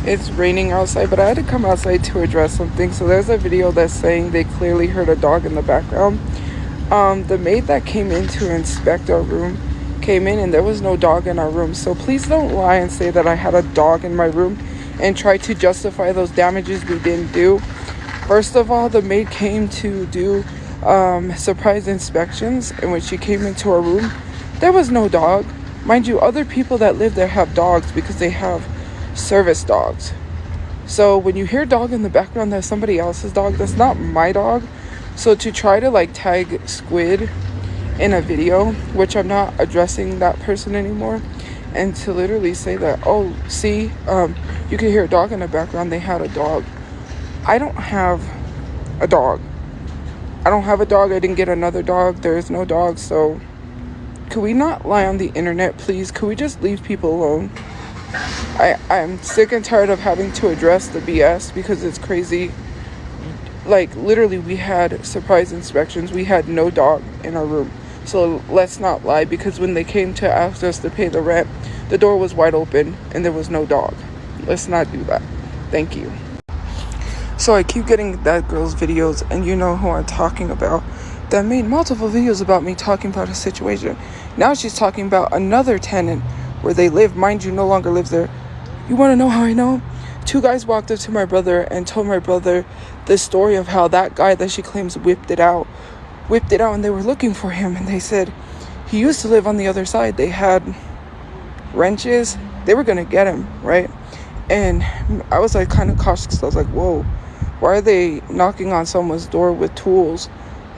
It's raining outside, but I had to come outside to address something. So there's a video that's saying they clearly heard a dog in the background. The maid that came in to inspect our room came in and there was no dog in our room. So please don't lie and say that I had a dog in my room and try to justify those damages we didn't do. First of all, the maid came to do surprise inspections, and when she came into our room, there was no dog. Mind you, other people that live there have dogs because they have service dogs. So when you hear dog in the background, that's somebody else's dog. That's not my dog. So to try to like tag Squid in a video, which I'm not addressing that person anymore, and to literally say that, oh, see, you can hear a dog in the background, they had a dog. I don't have a dog. I don't have a dog. I didn't get another dog. There is no dog. So could we not lie on the internet, please? Could we just leave people alone? I'm sick and tired of having to address the BS because it's crazy. Like, literally, we had surprise inspections. We had no dog in our room. So let's not lie, because when they came to ask us to pay the rent, the door was wide open and there was no dog. Let's not do that. Thank you. So I keep getting that girl's videos, and you know who I'm talking about, that made multiple videos about me talking about a situation. Now she's talking about another tenant where they live. Mind you, no longer lives there. You want to know how I know? 2 guys walked up to my brother and told my brother the story of how that guy that she claims whipped it out, and they were looking for him, and they said he used to live on the other side. They had wrenches. They were going to get him, right? And I was like kind of cautious because I was like, whoa, why are they knocking on someone's door with tools?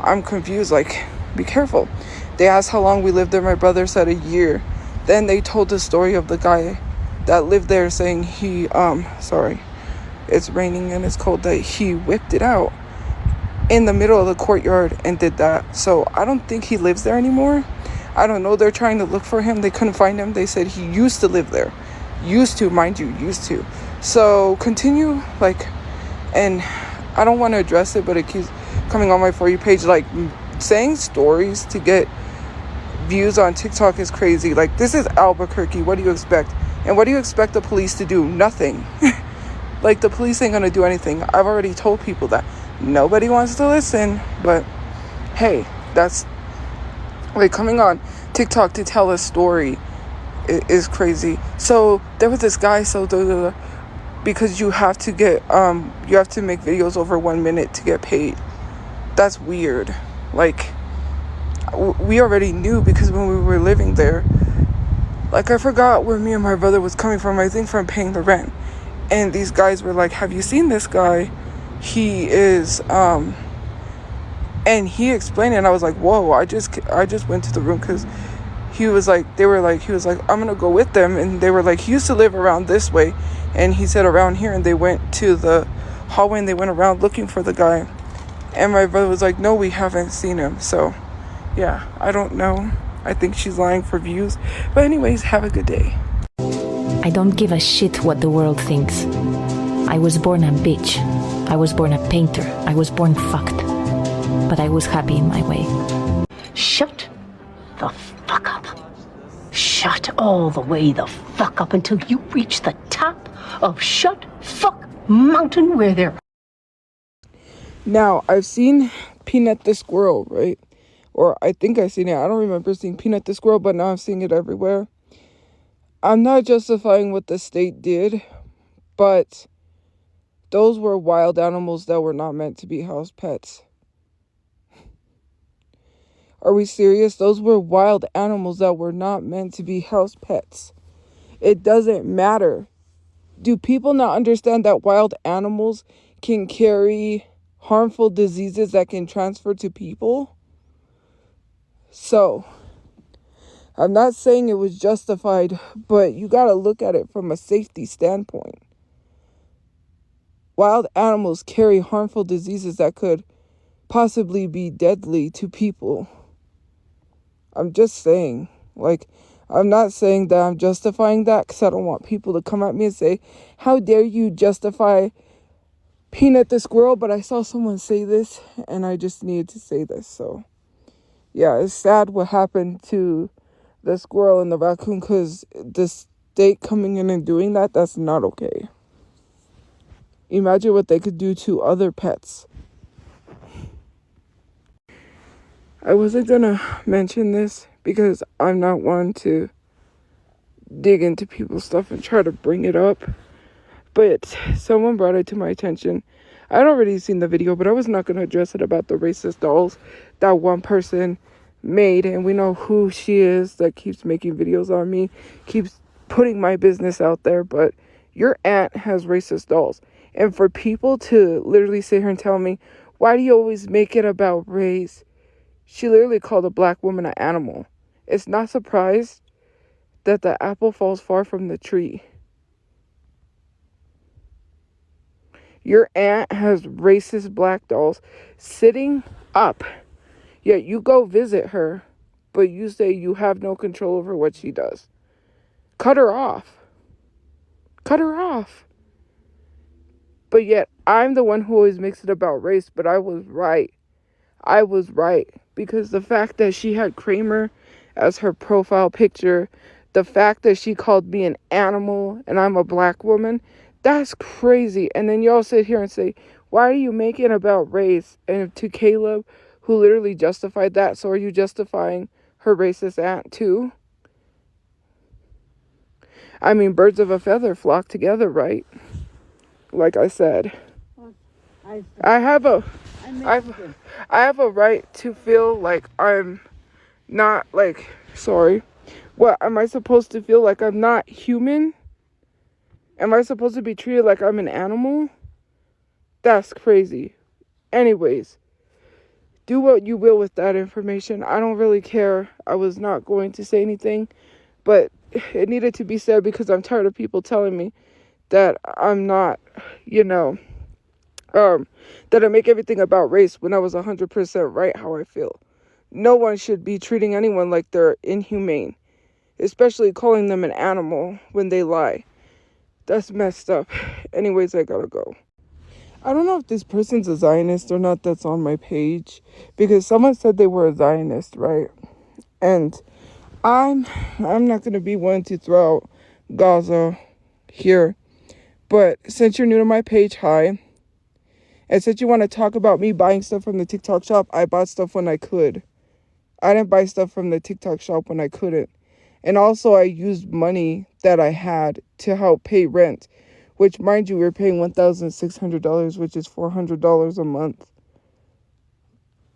I'm confused. Like, be careful. They asked how long we lived there. My brother said a year. Then they told the story of the guy that lived there saying he, it's raining and it's cold, that he whipped it out in the middle of the courtyard and did that. So I don't think he lives there anymore. I don't know. They're trying to look for him. They couldn't find him. They said he used to live there. Used to, mind you, used to. So continue, like, and I don't want to address it, but it keeps coming on my For You page. Like, saying stories to get views on TikTok is crazy. Like, this is Albuquerque. What do you expect? And what do you expect the police to do? Nothing. Like, the police ain't gonna do anything. I've already told people that. Nobody wants to listen, but hey, that's like coming on TikTok to tell a story is crazy. So there was this guy, because you have to get you have to make videos over 1 minute to get paid. That's weird. Like, we already knew, because when we were living there, like, I forgot where me and my brother was coming from. I think from paying the rent. And these guys were like, have you seen this guy? He is and he explained it, and I was like, whoa. I just went to the room because he was like, I'm gonna go with them. And they were like, he used to live around this way, and he said around here. And they went to the hallway and they went around looking for the guy. And my brother was like, no, we haven't seen him. So yeah, I don't know. I think she's lying for views. But anyways, have a good day. I don't give a shit what the world thinks. I was born a bitch. I was born a painter. I was born fucked. But I was happy in my way. Shut the fuck up. Shut all the way the fuck up until you reach the top of Shut Fuck Mountain, where there... Now, I've seen Peanut the Squirrel, right? Or I think I've seen it. I don't remember seeing Peanut the Squirrel, but now I'm seeing it everywhere. I'm not justifying what the state did, but those were wild animals that were not meant to be house pets. Are we serious? Those were wild animals that were not meant to be house pets. It doesn't matter. Do people not understand that wild animals can carry harmful diseases that can transfer to people? So, I'm not saying it was justified, but you got to look at it from a safety standpoint. Wild animals carry harmful diseases that could possibly be deadly to people. I'm just saying, like, I'm not saying that I'm justifying that, because I don't want people to come at me and say, how dare you justify Peanut the Squirrel? But I saw someone say this, and I just needed to say this. So, yeah, it's sad what happened to the squirrel and the raccoon, because the state coming in and doing that, that's not okay. Imagine what they could do to other pets. I wasn't gonna mention this because I'm not one to dig into people's stuff and try to bring it up. But someone brought it to my attention. I'd already seen the video, but I was not going to address it about the racist dolls that one person made. And we know who she is that keeps making videos on me, keeps putting my business out there. But your aunt has racist dolls. And for people to literally sit here and tell me, why do you always make it about race? She literally called a black woman an animal. It's not surprised that the apple falls far from the tree. Your aunt has racist black dolls sitting up. Yet you go visit her, but you say you have no control over what she does. Cut her off. Cut her off. But yet I'm the one who always makes it about race, but I was right. I was right. Because the fact that she had Kramer as her profile picture, the fact that she called me an animal and I'm a black woman, that's crazy. And then y'all sit here and say, why are you making it about race? And to Caleb, who literally justified that, so are you justifying her racist aunt too? I mean, birds of a feather flock together, right? Like I said. I have a right to feel like I'm not, like, sorry. What, am I supposed to feel like I'm not human? Am I supposed to be treated like I'm an animal? That's crazy. Anyways, do what you will with that information. I don't really care. I was not going to say anything, but it needed to be said because I'm tired of people telling me that I'm not, that I make everything about race when I was 100% right how I feel. No one should be treating anyone like they're inhumane, especially calling them an animal when they lie. That's messed up. Anyways, I gotta go. I don't know if this person's a Zionist or not that's on my page, because someone said they were a Zionist, right? And I'm not gonna be one to throw out Gaza here, but since you're new to my page, hi. And since you want to talk about me buying stuff from the TikTok shop, I bought stuff when I could. I didn't buy stuff from the TikTok shop when I couldn't. And also, I used money that I had to help pay rent, which, mind you, we're paying $1,600, which is $400 a month.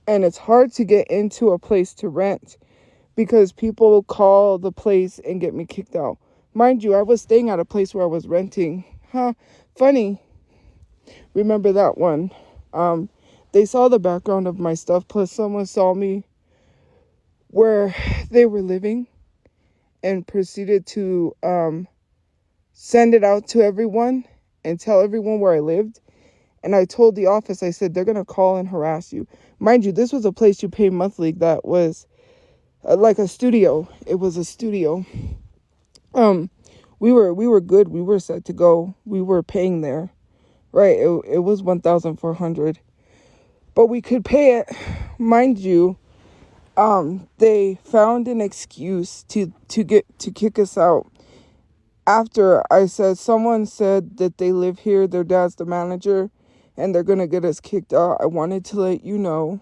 And it's hard to get into a place to rent because people call the place and get me kicked out. Mind you, I was staying at a place where I was renting. Funny. Remember that one. They saw the background of my stuff, plus someone saw me where they were living and proceeded to send it out to everyone and tell everyone where I lived. And I told the office, I said, they're going to call and harass you. Mind you, this was a place you pay monthly that was like a studio. It was a studio. We were good. We were set to go. We were paying there. Right, it was $1,400. But we could pay it. Mind you, they found an excuse to kick us out. After I said, someone said that they live here, their dad's the manager, and they're going to get us kicked out. I wanted to let you know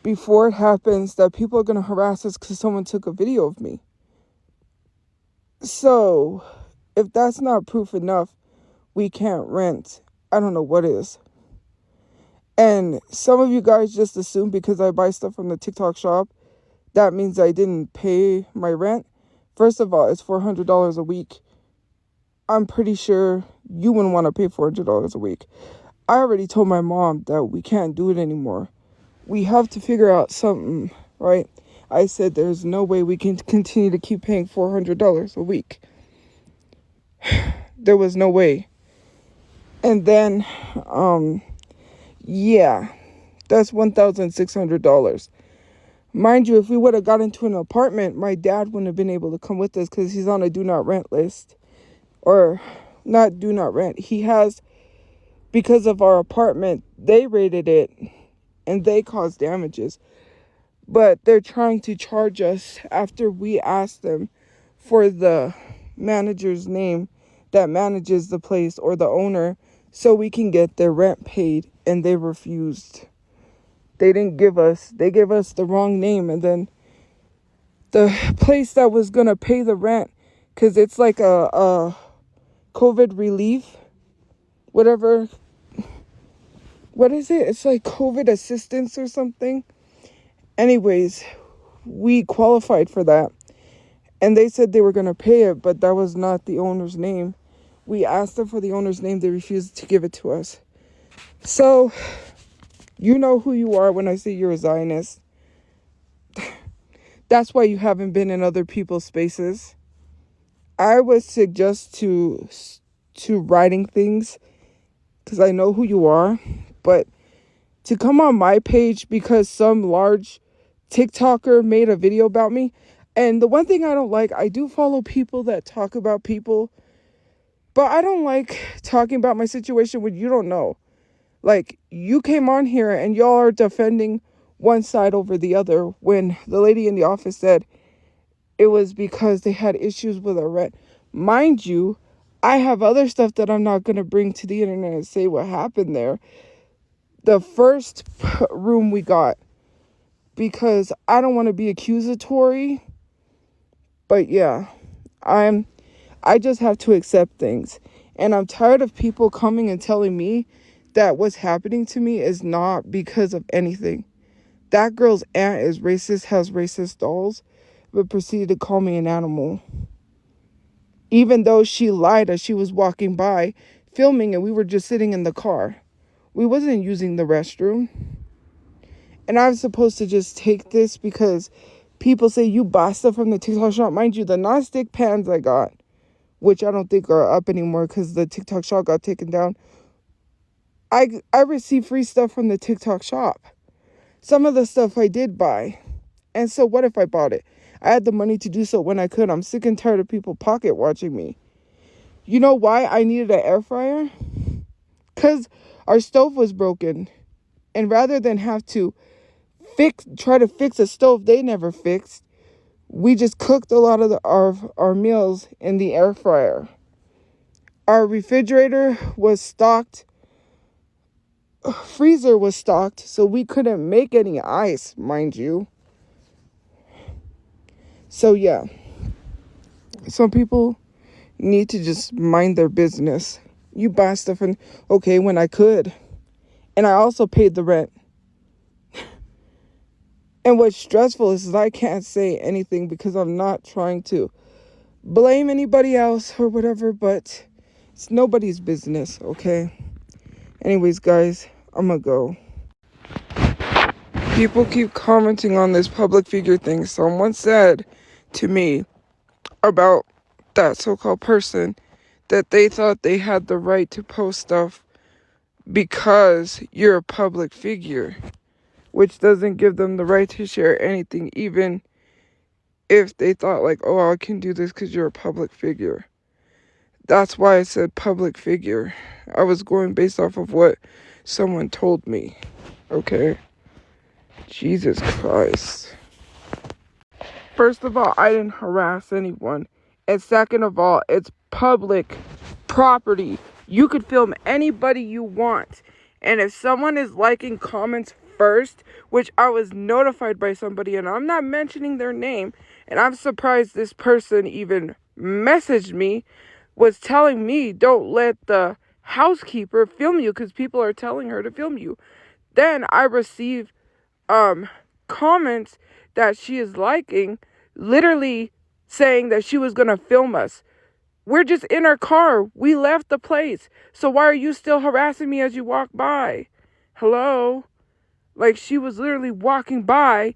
before it happens that people are going to harass us because someone took a video of me. So, if that's not proof enough, we can't rent. I don't know what is. And some of you guys just assume because I buy stuff from the TikTok shop, that means I didn't pay my rent. First of all, it's $400 a week. I'm pretty sure you wouldn't want to pay $400 a week. I already told my mom that we can't do it anymore. We have to figure out something, right? I said there's no way we can continue to keep paying $400 a week. There was no way. And then, yeah, that's $1,600. Mind you, if we would have got into an apartment, my dad wouldn't have been able to come with us because he's on a do not rent list. Or not do not rent. He has, because of our apartment, they rated it and they caused damages. But they're trying to charge us after we asked them for the manager's name that manages the place or the owner so we can get their rent paid, and they refused. They gave us the wrong name, and then the place that was going to pay the rent, because it's like a COVID relief, whatever. What is it? It's like COVID assistance or something. Anyways, we qualified for that. And they said they were going to pay it, but that was not the owner's name. We asked them for the owner's name. They refused to give it to us. So, you know who you are when I say you're a Zionist. That's why you haven't been in other people's spaces. I would suggest to writing things, because I know who you are. But to come on my page because some large TikToker made a video about me. And the one thing I don't like, I do follow people that talk about people, but I don't like talking about my situation when you don't know. Like, you came on here and y'all are defending one side over the other when the lady in the office said it was because they had issues with a rent. Mind you, I have other stuff that I'm not going to bring to the internet and say what happened there. The first room we got, because I don't want to be accusatory, but yeah, I just have to accept things. And I'm tired of people coming and telling me that what's happening to me is not because of anything. That girl's aunt is racist, has racist dolls, but proceeded to call me an animal. Even though she lied as she was walking by, filming, and we were just sitting in the car. We wasn't using the restroom. And I was supposed to just take this because people say you bought stuff from the TikTok shop. Mind you, the non-stick pans I got, which I don't think are up anymore because the TikTok shop got taken down. I received free stuff from the TikTok shop. Some of the stuff I did buy. And so what if I bought it? I had the money to do so when I could. I'm sick and tired of people pocket watching me. You know why I needed an air fryer? Because our stove was broken. And rather than have to try to fix a stove they never fixed, we just cooked a lot of our meals in the air fryer. Our refrigerator was stocked. Freezer was stocked, so we couldn't make any ice, mind you. So yeah, some people need to just mind their business. You buy stuff and okay, when I could. And I also paid the rent. And what's stressful is I can't say anything because I'm not trying to blame anybody else or whatever, but it's nobody's business, okay? Anyways, guys, I'm gonna go. People keep commenting on this public figure thing. Someone said to me about that so-called person that they thought they had the right to post stuff because you're a public figure, which doesn't give them the right to share anything, even if they thought like, oh, I can do this because you're a public figure. That's why I said public figure. I was going based off of what someone told me, okay? Jesus Christ. First of all, I didn't harass anyone. And second of all, it's public property. You could film anybody you want. And if someone is liking comments first, which I was notified by somebody, and I'm not mentioning their name, and I'm surprised this person even messaged me, was telling me, don't let the housekeeper film you because people are telling her to film you. Then I received comments that she is liking, literally saying that she was going to film us. We're just in our car. We left the place. So why are you still harassing me as you walk by? Hello? Like, she was literally walking by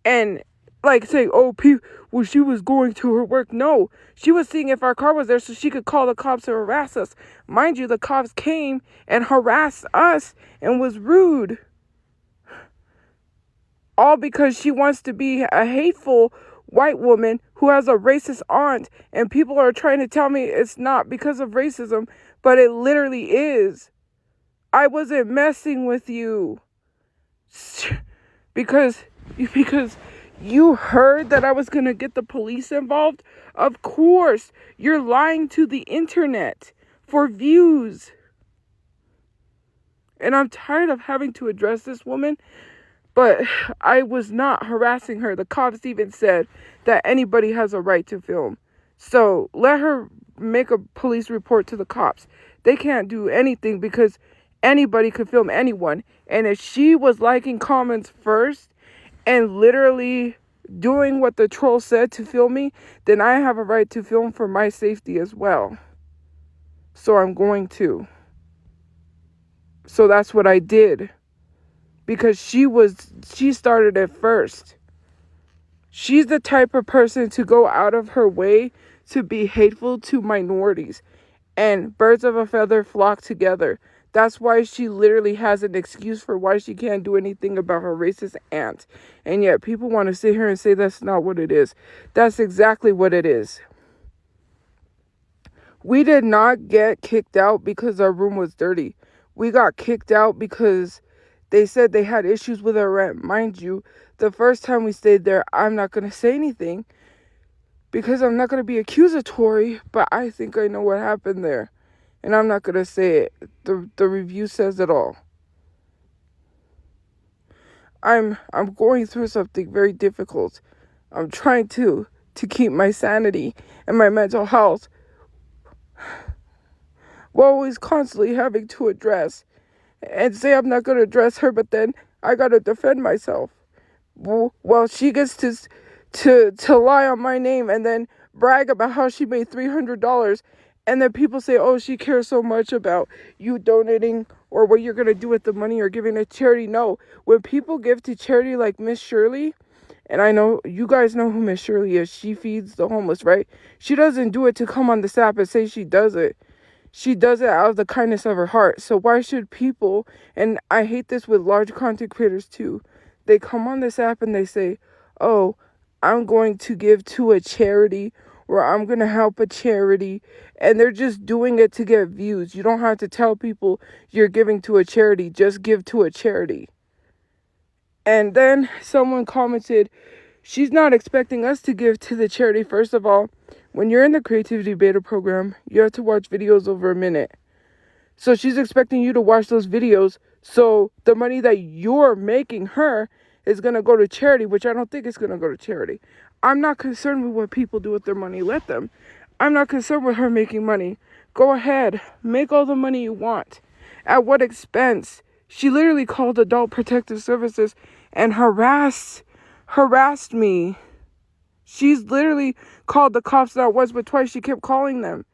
and, like, saying, oh, well, she was going to her work. No, she was seeing if our car was there so she could call the cops to harass us. Mind you, the cops came and harassed us and was rude. All because she wants to be a hateful white woman who has a racist aunt, and people are trying to tell me it's not because of racism, but it literally is. I wasn't messing with you because you heard that I was going to get the police involved. Of course, you're lying to the internet for views. And I'm tired of having to address this woman, but I was not harassing her. The cops even said that anybody has a right to film. So let her make a police report to the cops. They can't do anything because anybody could film anyone. And if she was liking comments first and literally doing what the troll said to film me, then I have a right to film for my safety as well. So I'm going to. So that's what I did. Because she started it first. She's the type of person to go out of her way to be hateful to minorities. And birds of a feather flock together. That's why she literally has an excuse for why she can't do anything about her racist aunt. And yet people want to sit here and say that's not what it is. That's exactly what it is. We did not get kicked out because our room was dirty. We got kicked out because they said they had issues with our rent. Mind you, the first time we stayed there, I'm not going to say anything because I'm not going to be accusatory, but I think I know what happened there. And I'm not going to say it. The review says it all. I'm going through something very difficult. I'm trying to keep my sanity and my mental health while always constantly having to address and say I'm not going to address her, but then I got to defend myself. Well, she gets to lie on my name and then brag about how she made $300, and then people say, oh, she cares so much about you donating or what you're going to do with the money or giving to charity. No, when people give to charity like Miss Shirley, and I know you guys know who Miss Shirley is, she feeds the homeless, right? She doesn't do it to come on this app and say she does it. She does it out of the kindness of her heart. So why should people, and I hate this with large content creators too, they come on this app and they say, oh, I'm going to give to a charity or I'm going to help a charity. And they're just doing it to get views. You don't have to tell people you're giving to a charity. Just give to a charity. And then someone commented, she's not expecting us to give to the charity. First of all, when you're in the creativity beta program, you have to watch videos over a minute. So she's expecting you to watch those videos. So the money that you're making her is going to go to charity, which I don't think is going to go to charity. I'm not concerned with what people do with their money. Let them. I'm not concerned with her making money. Go ahead. Make all the money you want. At what expense? She literally called Adult Protective Services and harassed me. She's literally called the cops not once but twice. She kept calling them.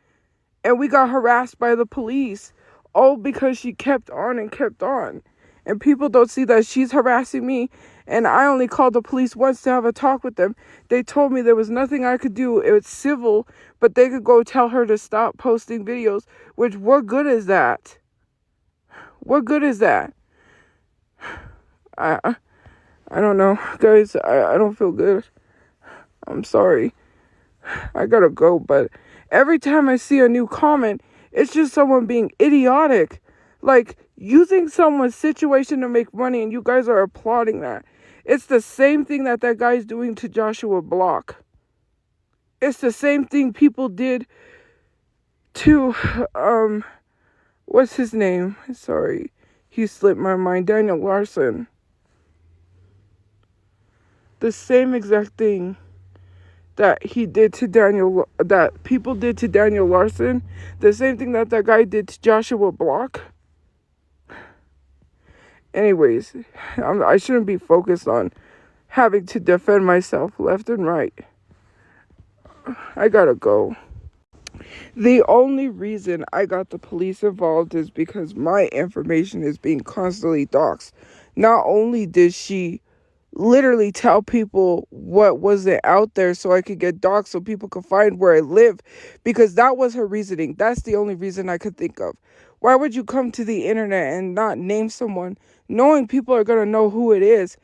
And we got harassed by the police. All because she kept on and kept on. And people don't see that she's harassing me. And I only called the police once to have a talk with them. They told me there was nothing I could do. It was civil. But they could go tell her to stop posting videos. Which, what good is that? What good is that? I don't know. Guys, I don't feel good. I'm sorry. I gotta go. But every time I see a new comment, it's just someone being idiotic. Like, using someone's situation to make money, and you guys are applauding that. It's the same thing that guy's doing to Joshua Block. It's the same thing people did to, what's his name? Sorry. He slipped my mind. Daniel Larson. The same exact thing that he did to that people did to Daniel Larson. The same thing that guy did to Joshua Block. Anyways, I shouldn't be focused on having to defend myself left and right. I gotta go. The only reason I got the police involved is because my information is being constantly doxxed. Not only did she literally tell people what wasn't out there so I could get doxxed so people could find where I live, because that was her reasoning. That's the only reason I could think of. Why would you come to the internet and not name someone, knowing people are going to know who it is,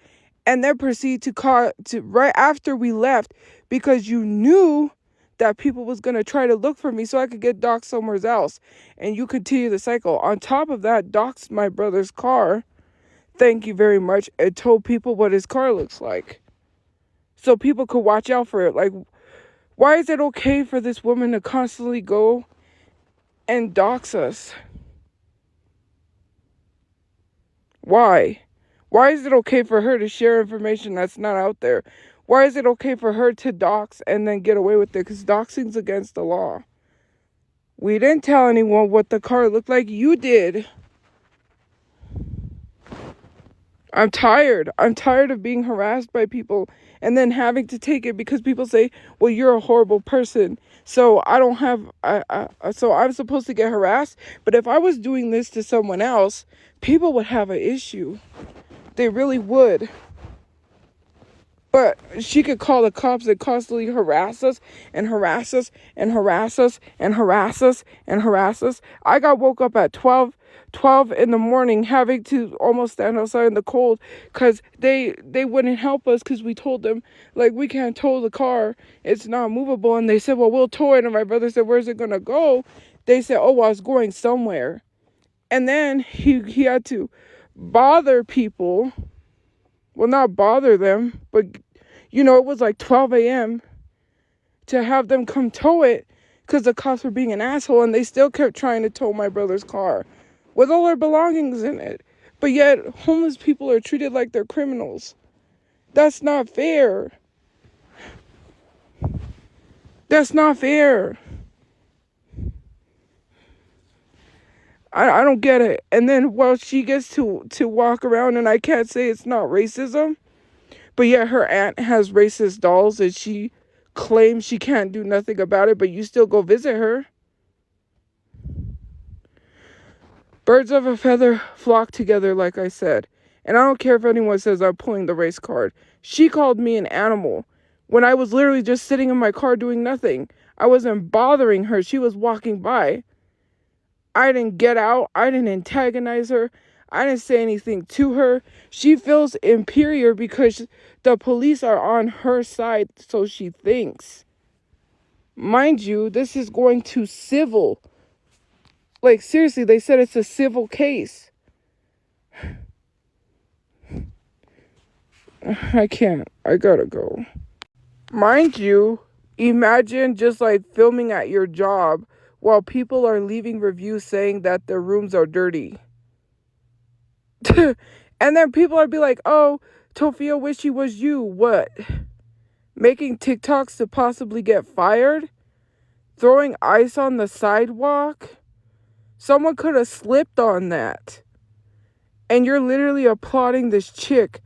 and then proceed to call right after we left because you knew that people was going to try to look for me so I could get doxxed somewhere else, and you continue the cycle. On top of that, doxxed my brother's car. Thank you very much. And told people what his car looks like. So people could watch out for it. Like, Why is it okay for this woman to constantly go and dox us? Why? Why is it okay for her to share information that's not out there? Why is it okay for her to dox and then get away with it? Because doxing's against the law. We didn't tell anyone what the car looked like. You did. I'm tired. I'm tired of being harassed by people and then having to take it because people say, well, you're a horrible person. So so I'm supposed to get harassed. But if I was doing this to someone else, people would have an issue. They really would. But she could call the cops and constantly harass us and harass us and harass us and harass us and harass us. I got woke up at 12 in the morning having to almost stand outside in the cold because they wouldn't help us because we told them, like, we can't tow the car. It's not movable. And they said, well, we'll tow it. And my brother said, where's it going to go? They said, oh, well, it's going somewhere. And then he had to bother people. Well, not bother them, but, it was like 12 a.m. to have them come tow it because the cops were being an asshole, and they still kept trying to tow my brother's car with all our belongings in it. But yet, homeless people are treated like they're criminals. That's not fair. That's not fair. I don't get it. And then, well, she gets to walk around, and I can't say it's not racism, but yet her aunt has racist dolls, and she claims she can't do nothing about it, but you still go visit her. Birds of a feather flock together, like I said. And I don't care if anyone says I'm pulling the race card. She called me an animal when I was literally just sitting in my car doing nothing. I wasn't bothering her. She was walking by. I didn't get out. I didn't antagonize her. I didn't say anything to her. She feels inferior because the police are on her side, so she thinks. Mind you, this is going to civil. Like, seriously, they said it's a civil case. I can't. I gotta go. Mind you, imagine just like filming at your job while people are leaving reviews saying that their rooms are dirty. And then people are be like, oh, Tophia wish he was you. What? Making TikToks to possibly get fired? Throwing ice on the sidewalk? Someone could have slipped on that. And you're literally applauding this chick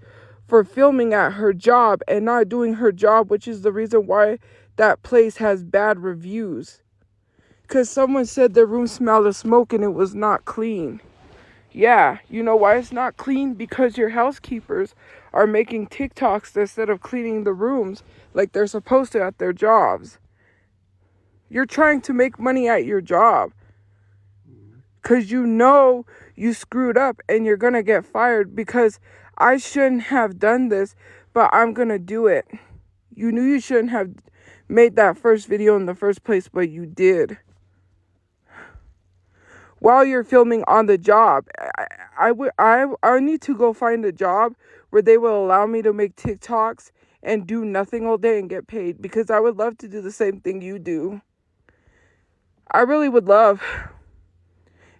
for filming at her job and not doing her job, which is the reason why that place has bad reviews. Because someone said their room smelled of smoke and it was not clean. Yeah, you know why it's not clean? Because your housekeepers are making TikToks instead of cleaning the rooms like they're supposed to at their jobs. You're trying to make money at your job because you screwed up and you're going to get fired because I shouldn't have done this, but I'm going to do it. You knew you shouldn't have made that first video in the first place, but you did. While you're filming on the job, I need to go find a job where they will allow me to make TikToks and do nothing all day and get paid, because I would love to do the same thing you do. I really would love.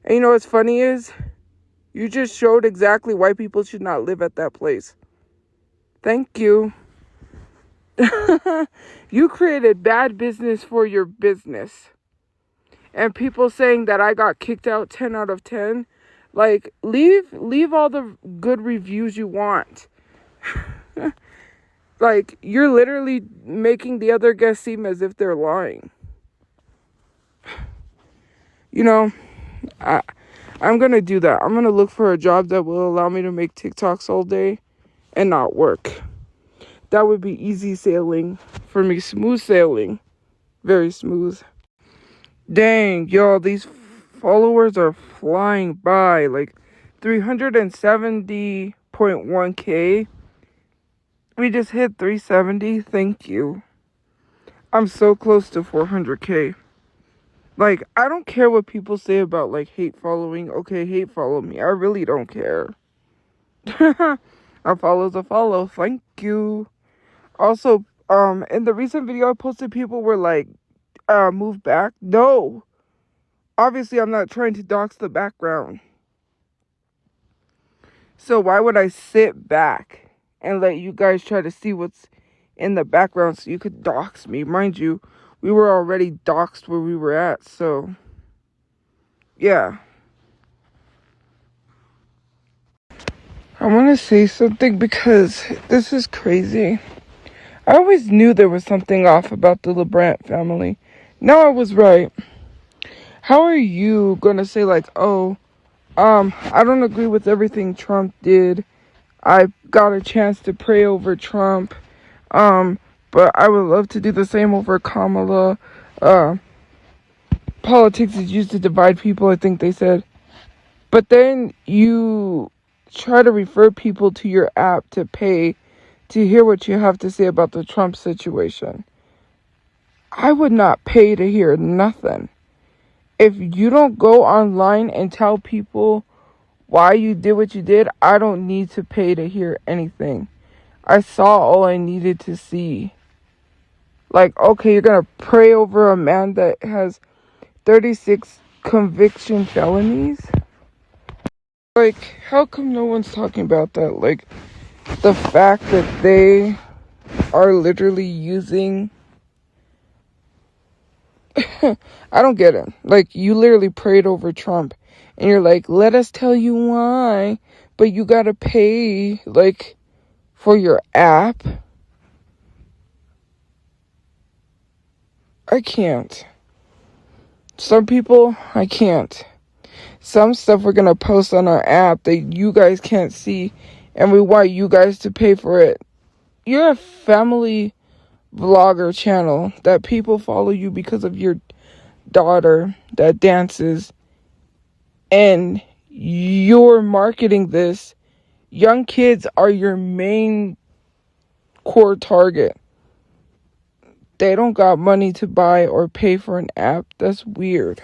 And you know what's funny is, you just showed exactly why people should not live at that place. Thank you. You created bad business for your business. And people saying that I got kicked out 10 out of 10. Like, leave all the good reviews you want. Like, you're literally making the other guests seem as if they're lying. You know, I'm going to do that. I'm going to look for a job that will allow me to make TikToks all day and not work. That would be easy sailing for me. Smooth sailing. Very smooth. Dang, y'all, these followers are flying by. Like, 370.1K. We just hit 370. Thank you. I'm so close to 400K. Like, I don't care what people say about, like, hate following. Okay, hate follow me. I really don't care. A follow's a follow. Thank you. Also, In the recent video I posted, people were like, move back. No. Obviously, I'm not trying to dox the background. So why would I sit back and let you guys try to see what's in the background so you could dox me? Mind you, we were already doxed where we were at, so yeah. I want to say something because this is crazy. I always knew there was something off about the LeBrant family. Now I was right. How are you gonna say like, oh, I don't agree with everything Trump did. I got a chance to pray over Trump. But I would love to do the same over Kamala. Politics is used to divide people, I think they said. But then you try to refer people to your app to pay to hear what you have to say about the Trump situation. I would not pay to hear nothing. If you don't go online and tell people why you did what you did, I don't need to pay to hear anything. I saw all I needed to see. Like, okay, you're gonna pray over a man that has 36 conviction felonies? Like, how come no one's talking about that? Like, the fact that they are literally using... I don't get it. Like, you literally prayed over Trump. And you're like, let us tell you why. But you gotta pay, like, for your app. I can't. Some people, I can't. Some stuff we're gonna post on our app that you guys can't see, and we want you guys to pay for it. You're a family vlogger channel that people follow you because of your daughter that dances, and you're marketing this. Young kids are your main core target. They don't got money to buy or pay for an app. That's weird.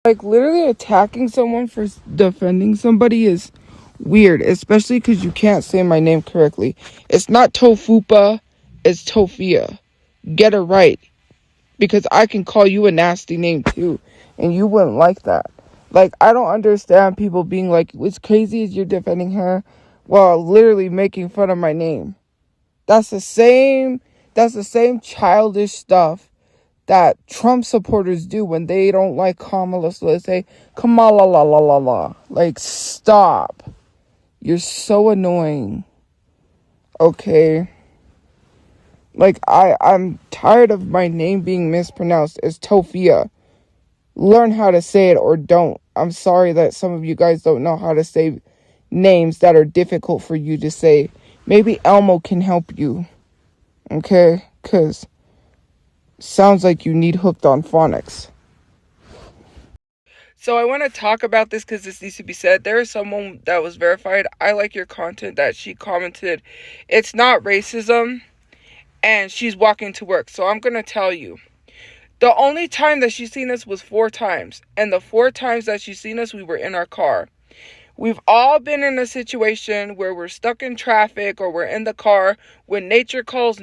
Like, literally attacking someone for defending somebody is weird, especially because you can't say my name correctly. It's not Tofupa, it's Tophia. Get it right, because I can call you a nasty name too, and you wouldn't like that. Like, I don't understand people being like, it's crazy as you're defending her while literally making fun of my name. That's the same childish stuff that Trump supporters do when they don't like Kamala, so they say, Kamala la la la la. Like, stop. You're so annoying. Okay? Like, I'm tired of my name being mispronounced. It's Tophia. Learn how to say it or don't. I'm sorry that some of you guys don't know how to say names that are difficult for you to say. Maybe Elmo can help you. Okay? Because sounds like you need hooked on phonics. So I want to talk about this because this needs to be said. There is someone that was verified. I like your content that she commented. It's not racism. And she's walking to work. So I'm going to tell you. The only time that she's seen us was 4 times. And the 4 times that she's seen us, we were in our car. We've all been in a situation where we're stuck in traffic or we're in the car. When nature calls,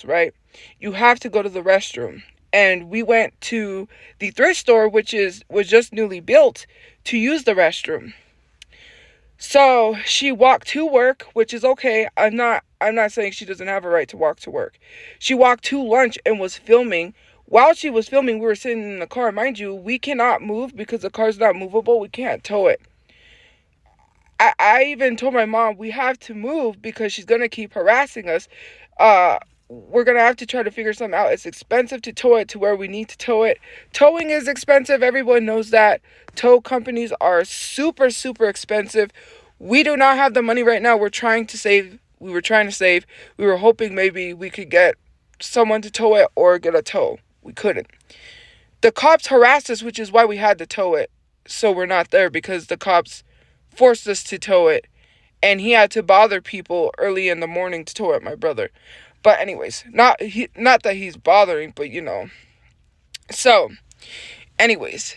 right? You have to go to the restroom. And we went to the thrift store, which was just newly built, to use the restroom. So she walked to work, which is okay. I'm not saying she doesn't have a right to walk to work. She walked to lunch and was filming. While she was filming, we were sitting in the car. Mind you, we cannot move because the car's not movable. We can't tow it. I even told my mom we have to move because she's going to keep harassing us. We're going to have to try to figure something out. It's expensive to tow it to where we need to tow it. Towing is expensive. Everyone knows that. Tow companies are super, super expensive. We do not have the money right now. We're trying to save. We were trying to save. We were hoping maybe we could get someone to tow it or get a tow. We couldn't. The cops harassed us, which is why we had to tow it. So we're not there because the cops forced us to tow it. And he had to bother people early in the morning to tow it, my brother. But anyways, not that he's bothering, but you know. So, anyways,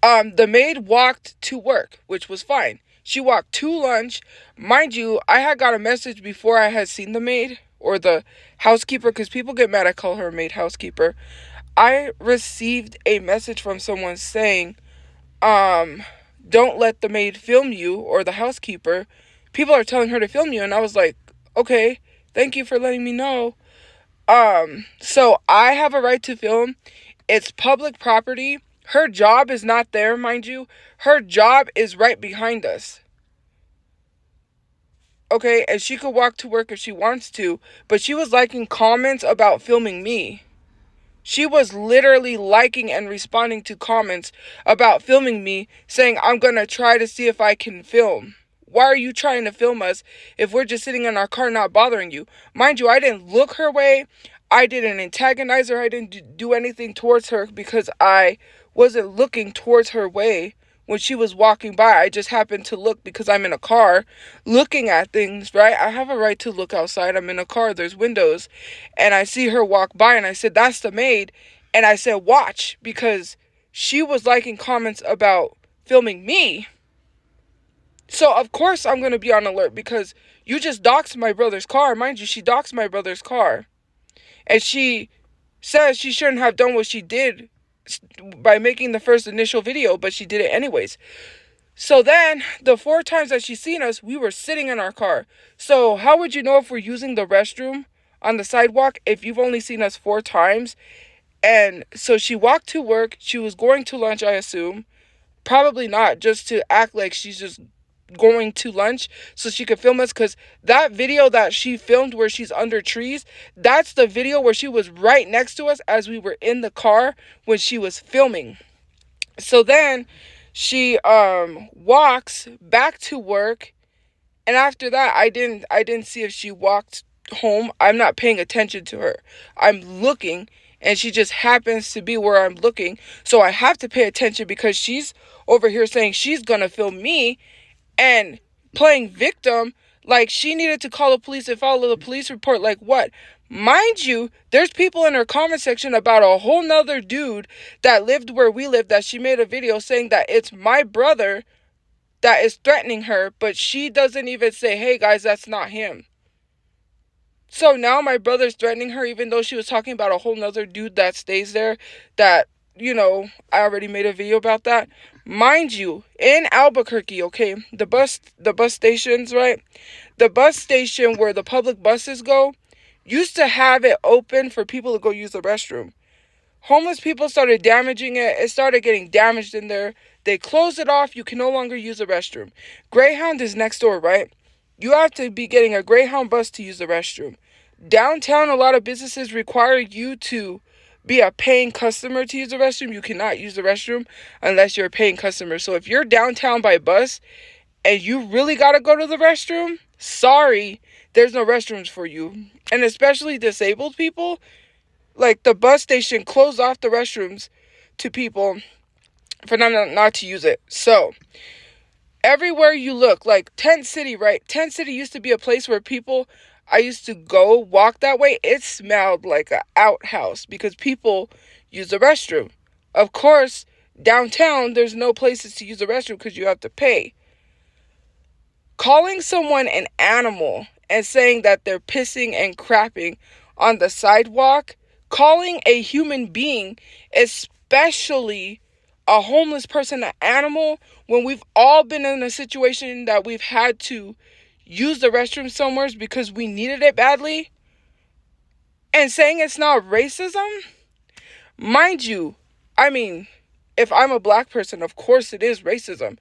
the maid walked to work, which was fine. She walked to lunch. Mind you, I had got a message before I had seen the maid, or the housekeeper, because people get mad I call her maid housekeeper. I received a message from someone saying, don't let the maid film you, or the housekeeper. People are telling her to film you. And I was like, okay, thank you for letting me know. So I have a right to film. It's public property. Her job is not there, mind you. Her job is right behind us. Okay, and she could walk to work if she wants to, but she was liking comments about filming me. She was literally liking and responding to comments about filming me, saying, I'm gonna try to see if I can film. Why are you trying to film us if we're just sitting in our car not bothering you? Mind you, I didn't look her way. I didn't antagonize her. I didn't do anything towards her because I wasn't looking towards her way when she was walking by. I just happened to look because I'm in a car looking at things, right? I have a right to look outside. I'm in a car. There's windows. And I see her walk by and I said, that's the maid. And I said, watch, because she was liking comments about filming me. So, of course, I'm going to be on alert because you just doxed my brother's car. Mind you, she doxed my brother's car. And she says she shouldn't have done what she did by making the first initial video, but she did it anyways. So then, the 4 times that she's seen us, we were sitting in our car. So how would you know if we're using the restroom on the sidewalk if you've only seen us 4 times? And so she walked to work. She was going to lunch, I assume. Probably not, just to act like she's just going to lunch so she could film us, because that video that she filmed where she's under trees, that's the video where she was right next to us as we were in the car when she was filming. So then she walks back to work, and after that I didn't see if she walked home. I'm not paying attention to her. I'm looking, and she just happens to be where I'm looking, so I have to pay attention because she's over here saying she's gonna film me and playing victim, like she needed to call the police and file the police report. Like what? Mind you, there's people in her comment section about a whole nother dude that lived where we lived that she made a video saying that it's my brother that is threatening her, but she doesn't even say, hey guys, that's not him. So now my brother's threatening her, even though she was talking about a whole nother dude that stays there that, you know, I already made a video about that. Mind you, in Albuquerque, okay, the bus stations, right? The bus station where the public buses go used to have it open for people to go use the restroom. Homeless people started damaging it. It started getting damaged in there. They closed it off. You can no longer use the restroom. Greyhound is next door, right? You have to be getting a Greyhound bus to use the restroom. Downtown, a lot of businesses require you to be a paying customer to use the restroom. You cannot use the restroom unless you're a paying customer. So if you're downtown by bus and you really got to go to the restroom, sorry, there's no restrooms for you. And especially disabled people, like the bus station closed off the restrooms to people for them not to use it. So everywhere you look, like Tent City, right? Tent City used to be a place where I used to go walk that way. It smelled like an outhouse because people use the restroom. Of course, downtown, there's no places to use the restroom because you have to pay. Calling someone an animal and saying that they're pissing and crapping on the sidewalk, calling a human being, especially a homeless person, an animal, when we've all been in a situation that we've had to use the restroom somewhere because we needed it badly, and saying it's not racism? Mind you, I mean, if I'm a black person, of course it is racism.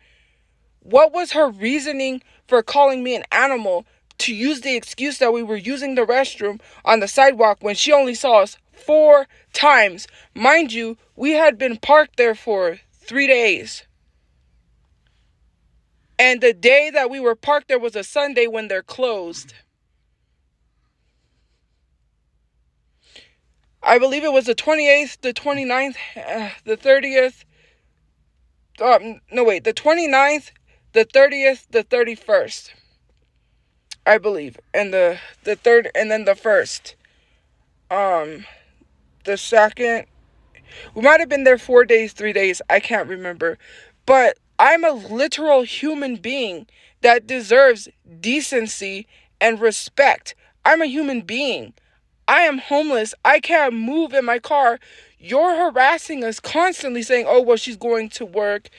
What was her reasoning for calling me an animal to use the excuse that we were using the restroom on the sidewalk when she only saw us 4 times? Mind you, we had been parked there for 3 days. And the day that we were parked there was a Sunday when they're closed. I believe it was the 28th, the 29th, the 30th. The 29th, the 30th, the 31st. I believe. And the third, and then the 1st. The 2nd. We might have been there 4 days, 3 days. I can't remember. But I'm a literal human being that deserves decency and respect. I'm a human being. I am homeless. I can't move in my car. You're harassing us constantly saying, oh, well, she's going to work.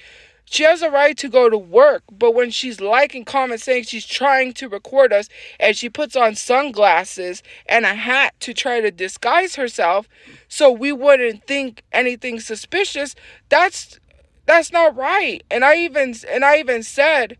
She has a right to go to work, but when she's liking comments saying she's trying to record us and she puts on sunglasses and a hat to try to disguise herself so we wouldn't think anything suspicious, that's not right. And I even said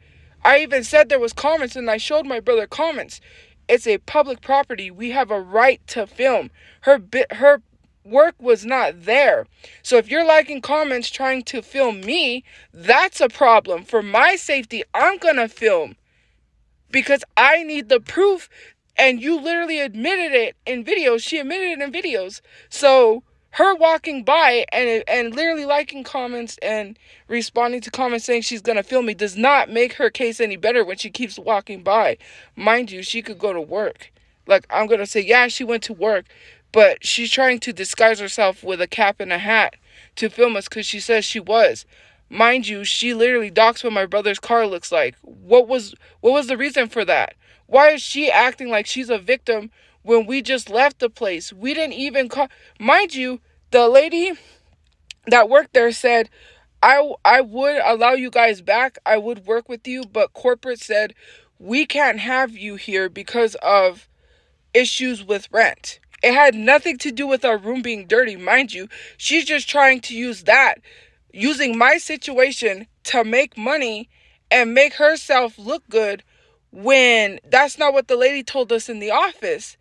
there was comments, and I showed my brother comments. It's a public property. We have a right to film. Her work was not there. So if you're liking comments trying to film me, that's a problem. For my safety, I'm gonna film because I need the proof. And you literally admitted it in videos. She admitted it in videos. So her walking by and literally liking comments and responding to comments saying she's gonna film me does not make her case any better when she keeps walking by. Mind you, she could go to work. Like, I'm gonna say, yeah, she went to work, but she's trying to disguise herself with a cap and a hat to film us because she says she was. Mind you, she literally doxed what my brother's car looks like. What was the reason for that? Why is she acting like she's a victim when we just left the place? We didn't even call. Mind you, the lady that worked there said, I would allow you guys back. I would work with you, but corporate said, we can't have you here because of issues with rent. It had nothing to do with our room being dirty, mind you. She's just trying to use using my situation to make money and make herself look good when that's not what the lady told us in the office.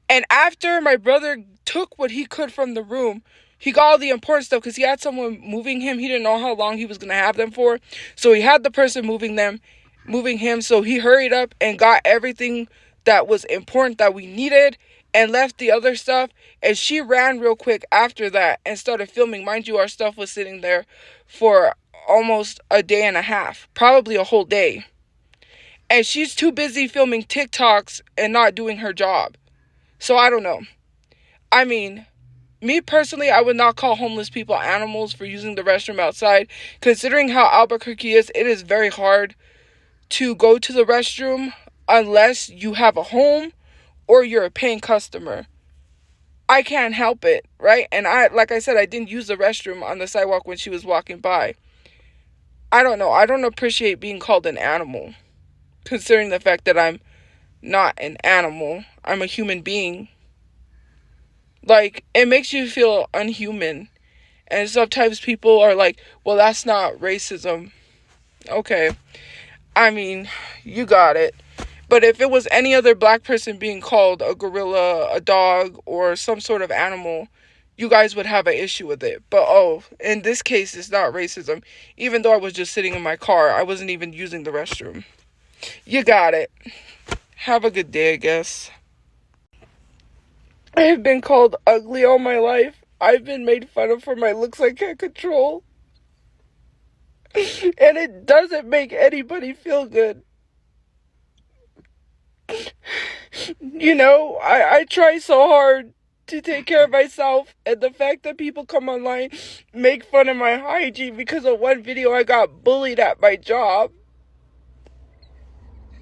And after my brother took what he could from the room, he got all the important stuff because he had someone moving him. He didn't know how long he was going to have them for. So he had the person moving him. So he hurried up and got everything that was important that we needed and left the other stuff. And she ran real quick after that and started filming. Mind you, our stuff was sitting there for almost a day and a half, probably a whole day. And she's too busy filming TikToks and not doing her job. So I don't know. I mean, me personally, I would not call homeless people animals for using the restroom outside. Considering how Albuquerque is, it is very hard to go to the restroom unless you have a home or you're a paying customer. I can't help it, right? And like I said, I didn't use the restroom on the sidewalk when she was walking by. I don't know. I don't appreciate being called an animal, considering the fact that I'm not an animal. I'm a human being. Like, it makes you feel unhuman. And sometimes people are like, well, that's not racism. Okay. I mean, you got it. But if it was any other black person being called a gorilla, a dog, or some sort of animal, you guys would have an issue with it. But, in this case, it's not racism. Even though I was just sitting in my car, I wasn't even using the restroom. You got it. Have a good day, I guess. I have been called ugly all my life. I've been made fun of for my looks I can't control. And it doesn't make anybody feel good. You know, I try so hard to take care of myself, and the fact that people come online make fun of my hygiene because of one video I got bullied at my job.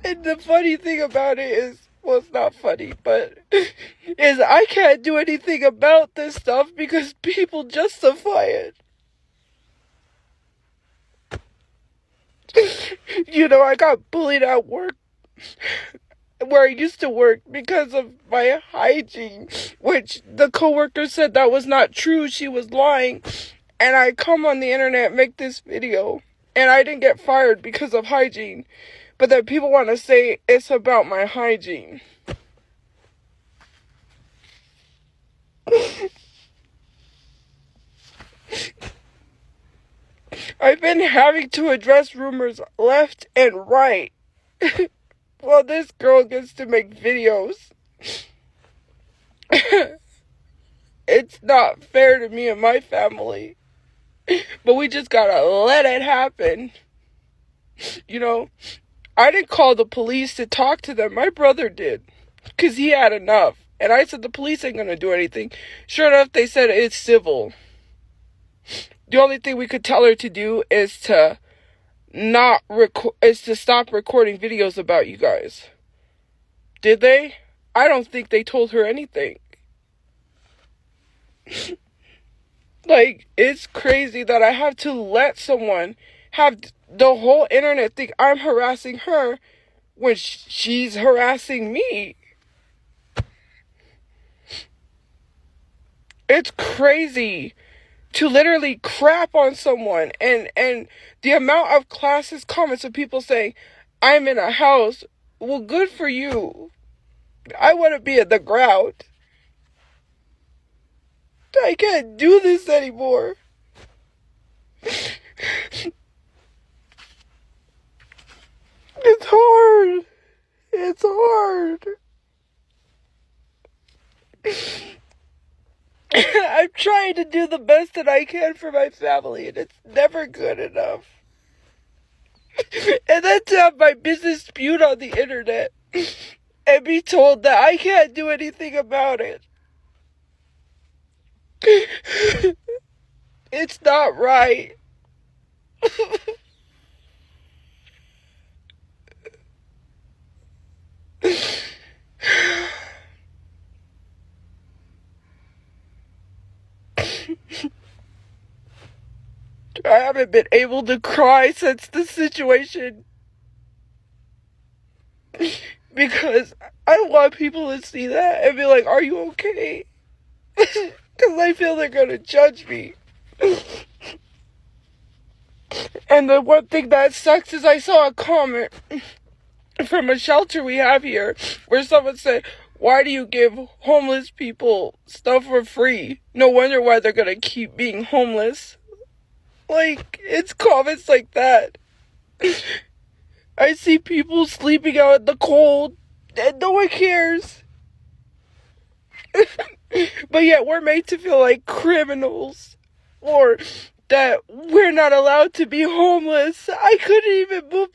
And the funny thing about it is, well, it's not funny, but is I can't do anything about this stuff because people justify it. You know, I got bullied at work where I used to work because of my hygiene, which the coworker said that was not true. She was lying. And I come on the internet, make this video, and I didn't get fired because of hygiene. But then people want to say it's about my hygiene. I've been having to address rumors left and right. Well, this girl gets to make videos. It's not fair to me and my family. But we just gotta let it happen. You know, I didn't call the police to talk to them. My brother did. Because he had enough. And I said the police ain't gonna do anything. Sure enough, they said it's civil. The only thing we could tell her to do is to stop recording videos about you guys. Did they? I don't think they told her anything. Like, it's crazy that I have to let someone have the whole internet think I'm harassing her when she's harassing me. It's crazy to literally crap on someone, and the amount of classist comments of people saying, I'm in a house. Well, good for you. I want to be at the ground. I can't do this anymore. It's hard. It's hard. I'm trying to do the best that I can for my family, and it's never good enough. And then to have my business spewed on the internet and be told that I can't do anything about it. It's not right. I haven't been able to cry since the situation because I want people to see that and be like, are you okay? Because I feel they're going to judge me. And the one thing that sucks is I saw a comment from a shelter we have here where someone said, why do you give homeless people stuff for free? No wonder why they're going to keep being homeless. Like, it's comments like that. I see people sleeping out in the cold and no one cares. But yet we're made to feel like criminals, or that we're not allowed to be homeless. I couldn't even move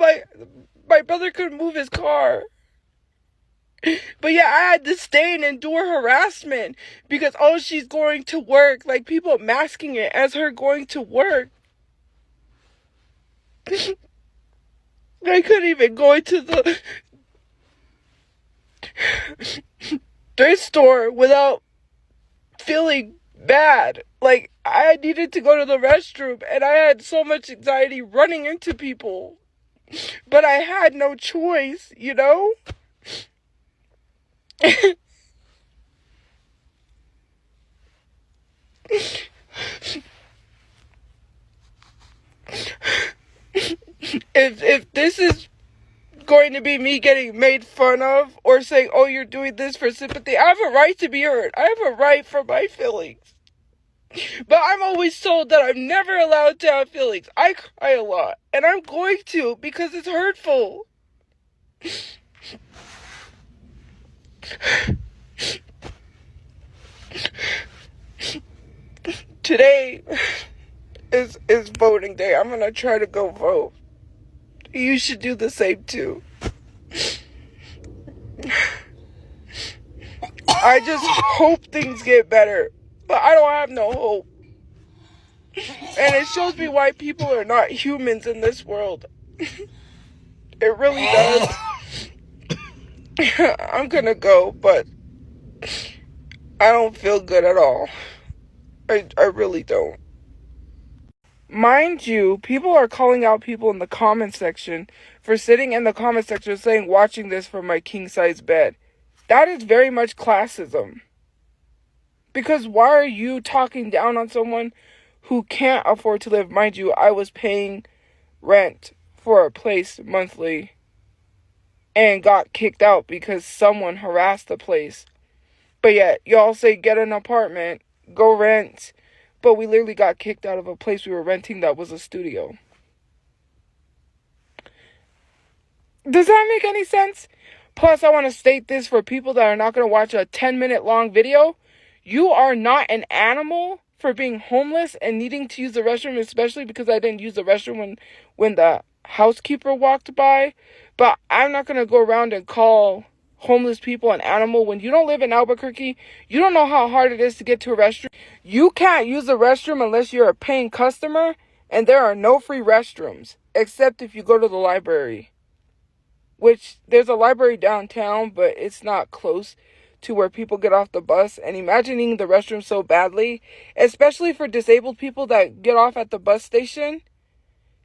my brother couldn't move his car. But yeah, I had to stay and endure harassment because, oh, she's going to work. Like, people masking it as her going to work. I couldn't even go into the thrift store without feeling bad. Like, I needed to go to the restroom and I had so much anxiety running into people. But I had no choice, you know? If this is going to be me getting made fun of or saying, oh, you're doing this for sympathy, I have a right to be heard. I have a right for my feelings. But I'm always told that I'm never allowed to have feelings. I cry a lot, and I'm going to because it's hurtful. Today is voting day. I'm gonna try to go vote. You should do the same too. I just hope things get better, but I don't have no hope. And it shows me why people are not humans in this world. It really does. I'm gonna go, but I don't feel good at all. I really don't. Mind you, people are calling out people in the comment section for sitting in the comment section saying, watching this from my king-size bed. That is very much classism. Because why are you talking down on someone who can't afford to live? Mind you, I was paying rent for a place monthly and got kicked out because someone harassed the place. But yet, y'all say get an apartment, go rent. But we literally got kicked out of a place we were renting that was a studio. Does that make any sense? Plus, I want to state this for people that are not going to watch a 10-minute long video. You are not an animal for being homeless and needing to use the restroom, especially because I didn't use the restroom when the housekeeper walked by. But I'm not going to go around and call homeless people an animal. When you don't live in Albuquerque, you don't know how hard it is to get to a restroom. You can't use the restroom unless you're a paying customer, and there are no free restrooms, except if you go to the library. Which, there's a library downtown, but it's not close to where people get off the bus and imagining the restroom so badly, especially for disabled people that get off at the bus station.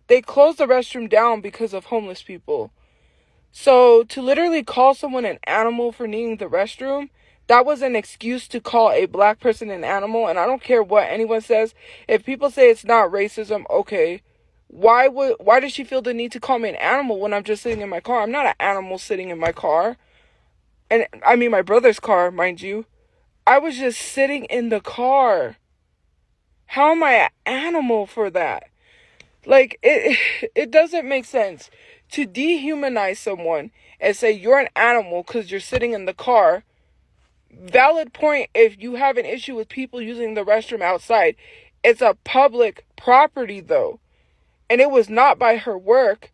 They close the restroom down because of homeless people. So to literally call someone an animal for needing the restroom, that was an excuse to call a black person an animal. And I don't care what anyone says. If people say it's not racism, okay, why does she feel the need to call me an animal when I'm just sitting in my car? I'm not an animal sitting in my car. And I mean my brother's car, mind you. I was just sitting in the car. How am I an animal for that? Like, it doesn't make sense to dehumanize someone and say you're an animal because you're sitting in the car. Valid point if you have an issue with people using the restroom outside. It's a public property, though. And it was not by her work.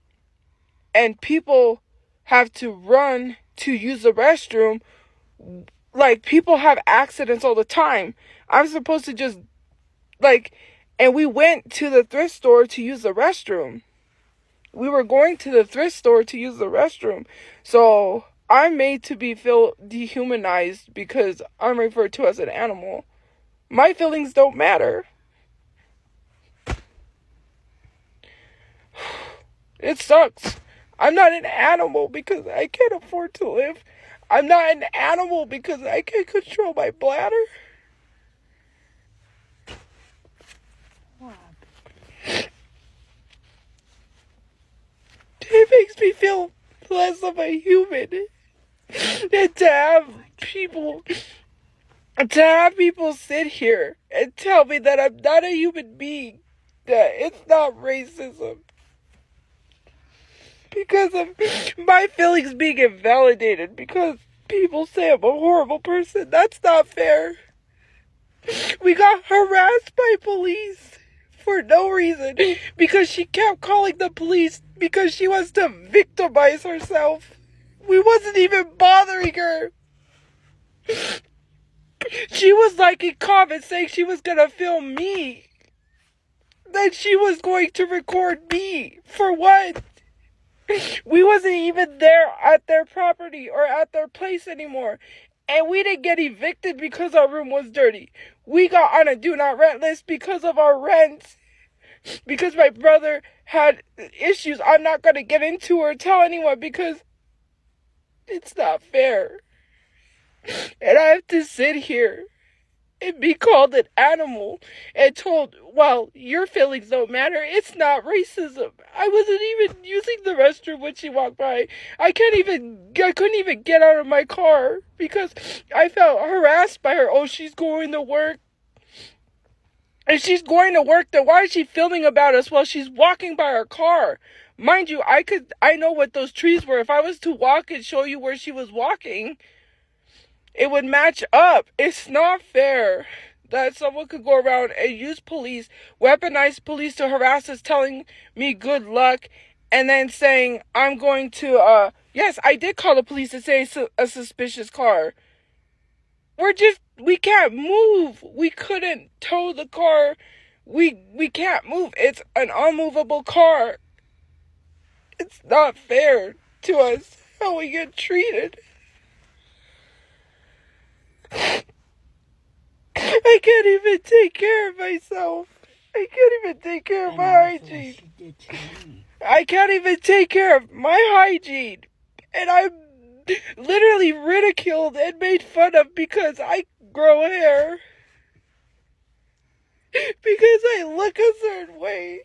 And people have to run to use the restroom. Like, people have accidents all the time. I'm supposed to just, like... And we went to the thrift store to use the restroom. We were going to the thrift store to use the restroom. So I'm made to feel dehumanized because I'm referred to as an animal. My feelings don't matter. It sucks. I'm not an animal because I can't afford to live. I'm not an animal because I can't control my bladder. It makes me feel less of a human. And to have people sit here and tell me that I'm not a human being, that it's not racism. Because of my feelings being invalidated, because people say I'm a horrible person. That's not fair. We got harassed by police for no reason because she kept calling the police because she wants to victimize herself. We wasn't even bothering her. She was liking comments saying she was gonna film me. That she was going to record me. For what? We wasn't even there at their property or at their place anymore. And we didn't get evicted because our room was dirty. We got on a do not rent list because of our rent. Because my brother had issues I'm not going to get into or tell anyone because it's not fair. And I have to sit here and be called an animal and told, well, your feelings don't matter. It's not racism. I wasn't even using the restroom when she walked by. I couldn't even get out of my car because I felt harassed by her. Oh, she's going to work. If she's going to work, then why is she filming about us while she's walking by her car? Mind you, I know what those trees were. If I was to walk and show you where she was walking, it would match up. It's not fair that someone could go around and use police, weaponize police to harass us, telling me good luck, and then saying, I'm going to, yes, I did call the police to say it's a suspicious car. We can't move. We couldn't tow the car. We can't move. It's an unmovable car. It's not fair to us how we get treated. I can't even take care of myself. I can't even take care of my hygiene. I can't even take care of my hygiene. And I'm literally ridiculed and made fun of because I grow hair. Because I look a certain way.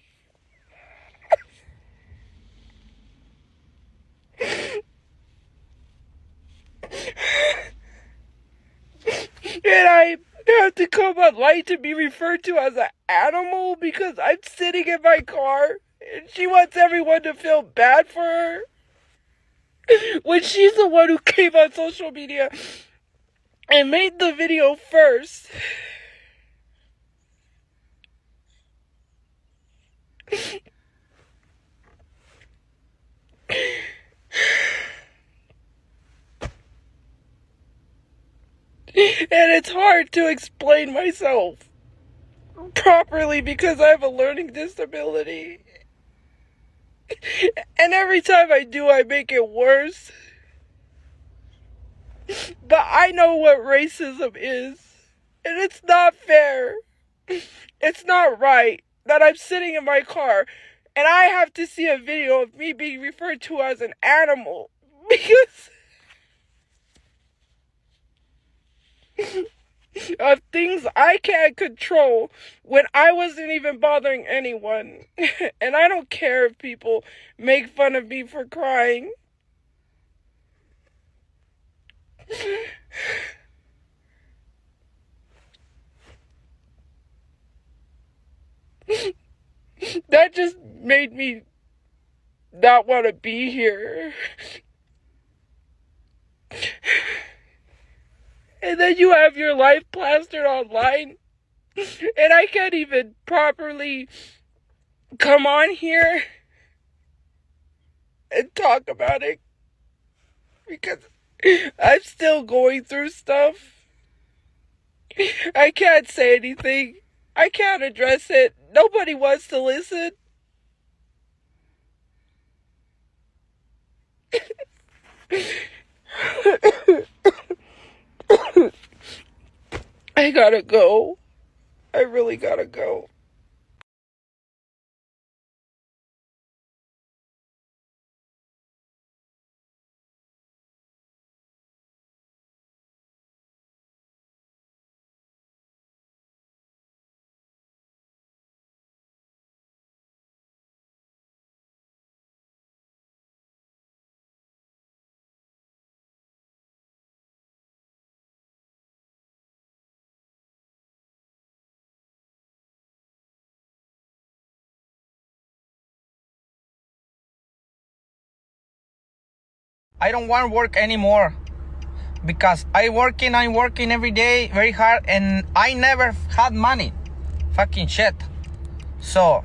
And I have to come online to be referred to as an animal because I'm sitting in my car and she wants everyone to feel bad for her. When she's the one who came on social media and made the video first. And it's hard to explain myself properly because I have a learning disability. And every time I do, I make it worse. But I know what racism is. And it's not fair. It's not right that I'm sitting in my car and I have to see a video of me being referred to as an animal because of things I can't control when I wasn't even bothering anyone. And I don't care if people make fun of me for crying. That just made me not want to be here. And then you have your life plastered online, and I can't even properly come on here and talk about it because I'm still going through stuff. I can't say anything. I can't address it. Nobody wants to listen. I gotta go. I really gotta go. I don't want to work anymore because I'm working every day very hard and I never had money. Fucking shit. So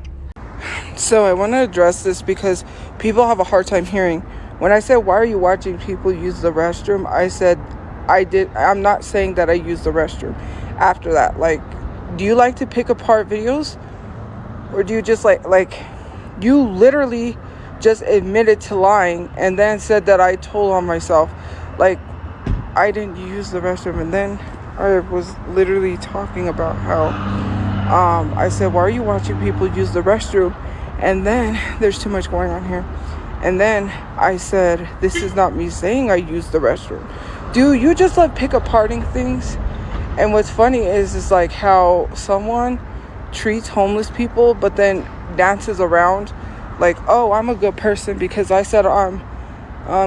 I want to address this because people have a hard time hearing. When I said, why are you watching people use the restroom? I said, I'm not saying that I use the restroom. After that, like, do you like to pick apart videos? Or do you just like, you literally just admitted to lying and then said that I told on myself. Like, I didn't use the restroom. And then I was literally talking about how I said, why are you watching people use the restroom? And then there's too much going on here. And then I said, this is not me saying I use the restroom. Dude, you just like pick aparting things. And what's funny is like how someone treats homeless people but then dances around like, oh, I'm a good person because I said I'm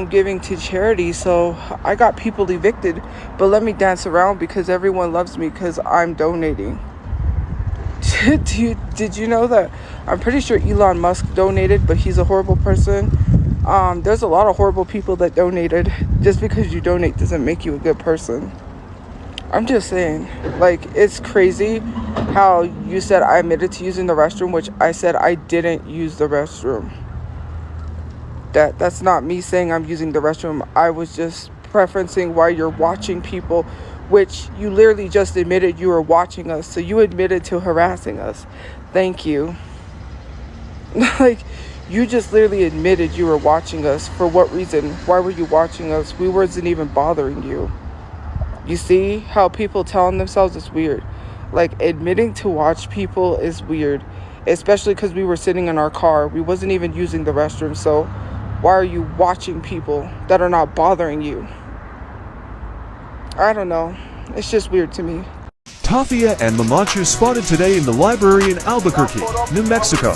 giving to charity, so I got people evicted, but let me dance around because everyone loves me because I'm donating. Did you know that? I'm pretty sure Elon Musk donated, but he's a horrible person. There's a lot of horrible people that donated. Just because you donate doesn't make you a good person. I'm just saying, like, it's crazy how you said I admitted to using the restroom, which I said I didn't use the restroom. That's not me saying I'm using the restroom. I was just preferencing why you're watching people, which you literally just admitted you were watching us. So you admitted to harassing us. Thank you. Like, you just literally admitted you were watching us. For what reason? Why were you watching us? We wasn't even bothering you. You see how people telling themselves it's weird. Like, admitting to watch people is weird. Especially because we were sitting in our car. We wasn't even using the restroom. So why are you watching people that are not bothering you? I don't know. It's just weird to me. Tophia and Mamachu spotted today in the library in Albuquerque, New Mexico.